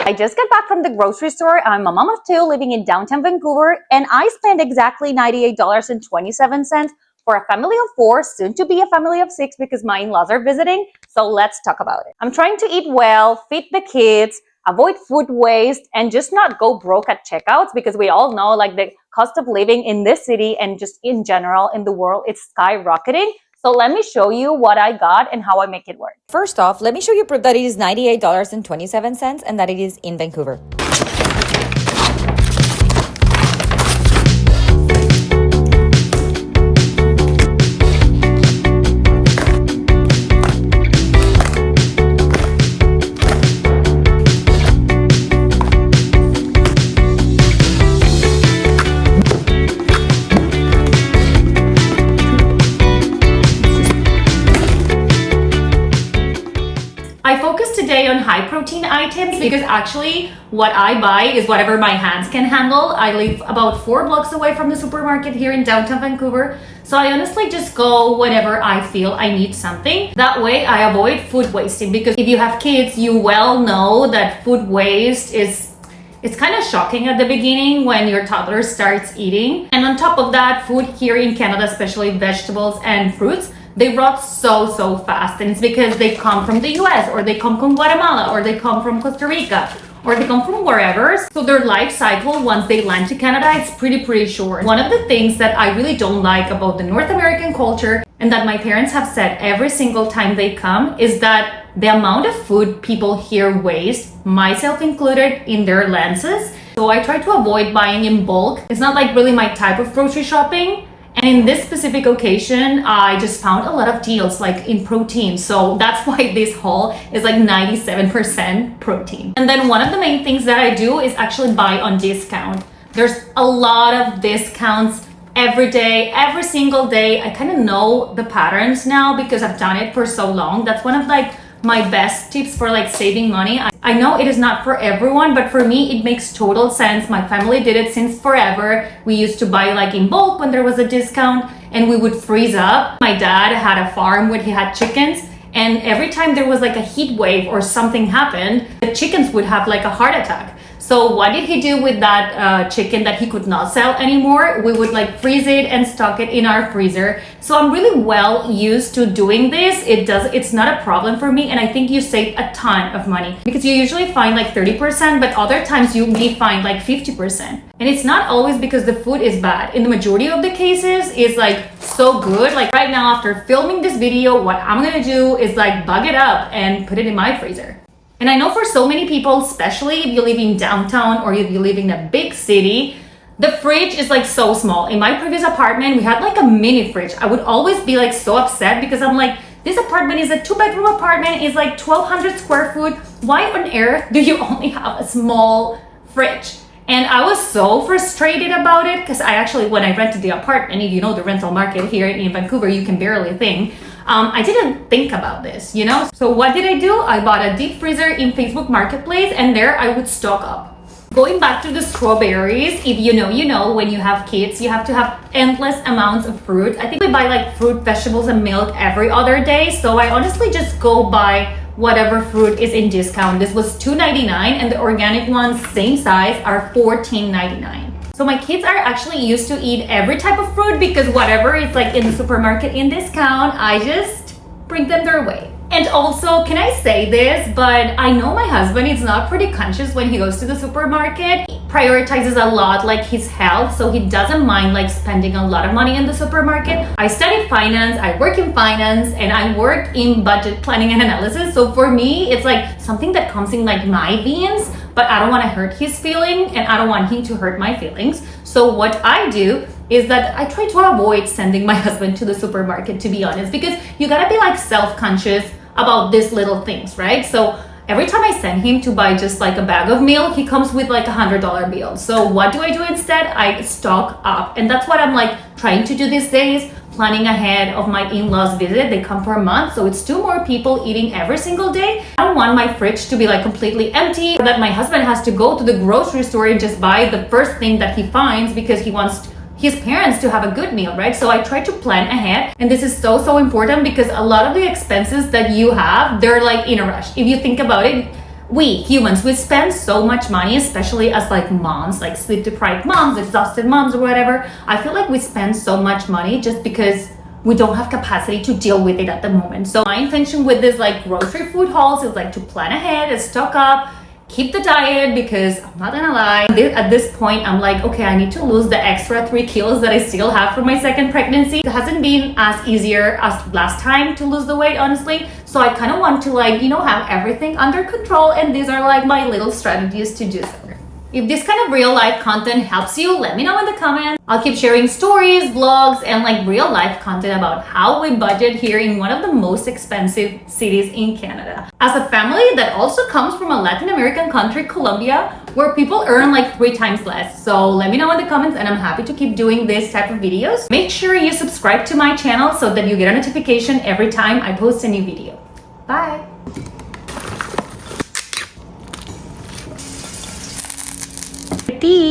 I just got back from the grocery store. I'm a mom of two living in downtown Vancouver, and I spent exactly $98.27 for a family of four, soon to be a family of six because my in-laws are visiting. So let's talk about it. I'm trying to eat well, feed the kids, avoid food waste, and just not go broke at checkouts because we all know like the cost of living in this city and just in general in the world, it's skyrocketing. So let me show you what I got and how I make it work. First off, let me show you proof that it is $98.27 and that it is in Vancouver. I focus today on high protein items because actually what I buy is whatever my hands can handle. I live about 4 blocks away from the supermarket here in downtown Vancouver. So I honestly just go whenever I feel I need something. That way I avoid food wasting, because if you have kids, you well know that food waste it's kind of shocking at the beginning when your toddler starts eating. And on top of that, food here in Canada, especially vegetables and fruits, they rot so fast, and it's because they come from the US or they come from Guatemala or they come from Costa Rica or they come from wherever. So their life cycle once they land to Canada, it's pretty short. One of the things that I really don't like about the North American culture, and that my parents have said every single time they come, is that the amount of food people here waste, myself included, in their lenses. So I try to avoid buying in bulk. It's not like really my type of grocery shopping. And in this specific occasion, I just found a lot of deals like in protein. So that's why this haul is like 97% protein. And then one of the main things that I do is actually buy on discount. There's a lot of discounts every day, every single day. I kind of know the patterns now because I've done it for so long. That's one of like my best tips for like saving money. I know it is not for everyone, but for me it makes total sense. My family did it since forever. We used to buy like in bulk when there was a discount, and we would freeze up. My dad had a farm where he had chickens, and every time there was like a heat wave or something happened, the chickens would have like a heart attack. So what did he do with that chicken that he could not sell anymore? We would like freeze it and stock it in our freezer. So I'm really well used to doing this. It's not a problem for me, and I think you save a ton of money because you usually find like 30%, but other times you may find like 50%. And it's not always because the food is bad. In the majority of the cases, it's like so good. Like right now after filming this video, what I'm gonna do is like bug it up and put it in my freezer. And I know for so many people, especially if you live in downtown or if you live in a big city, the fridge is like so small. In my previous apartment, we had like a mini fridge. I would always be like so upset because I'm like, this apartment is a 2-bedroom apartment, it's like 1,200 square feet. Why on earth do you only have a small fridge? And I was so frustrated about it because I actually, when I rented the apartment, if you know the rental market here in Vancouver, you can barely think. I didn't think about this, you know? So what did I do? I bought a deep freezer in Facebook Marketplace, and there I would stock up. Going back to the strawberries, if you know, when you have kids, you have to have endless amounts of fruit. I think we buy like fruit, vegetables, and milk every other day. So I honestly just go buy whatever fruit is in discount. This was $2.99, and the organic ones, same size, are $14.99. So my kids are actually used to eat every type of fruit because whatever is like in the supermarket in discount, I just bring them their way. And also, can I say this, but I know my husband is not pretty conscious when he goes to the supermarket. He prioritizes a lot like his health, so he doesn't mind like spending a lot of money in the supermarket. I studied finance, I work in finance, and I work in budget planning and analysis. So for me, it's like something that comes in like my veins, but I don't want to hurt his feeling and I don't want him to hurt my feelings. So what I do is that I try to avoid sending my husband to the supermarket, to be honest, because you gotta be like self-conscious about these little things, right? So every time I send him to buy just like a bag of milk, he comes with like $100 bill. So what do I do instead? I stock up. And that's what I'm like trying to do these days, planning ahead of my in-laws visit. They come for a month, so it's 2 more people eating every single day. I don't want my fridge to be like completely empty, or that my husband has to go to the grocery store and just buy the first thing that he finds because he wants his parents to have a good meal, right? So I try to plan ahead, and this is so important because a lot of the expenses that you have, they're like in a rush. If you think about it, we humans, we spend so much money, especially as like moms, like sleep deprived moms, exhausted moms, or whatever. I feel like we spend so much money just because we don't have capacity to deal with it at the moment. So my intention with this like grocery food hauls is like to plan ahead, stock up, keep the diet, because I'm not gonna lie, at this point I'm like, okay, I need to lose the extra 3 kilos that I still have from my second pregnancy. It hasn't been as easier as last time to lose the weight, honestly. So I kind of want to like, you know, have everything under control, and these are like my little strategies to do so. If this kind of real life content helps you, let me know in the comments. I'll keep sharing stories, vlogs, and like real life content about how we budget here in one of the most expensive cities in Canada. As a family that also comes from a Latin American country, Colombia, where people earn like 3 times less. So let me know in the comments, and I'm happy to keep doing this type of videos. Make sure you subscribe to my channel so that you get a notification every time I post a new video. Bye! Tea.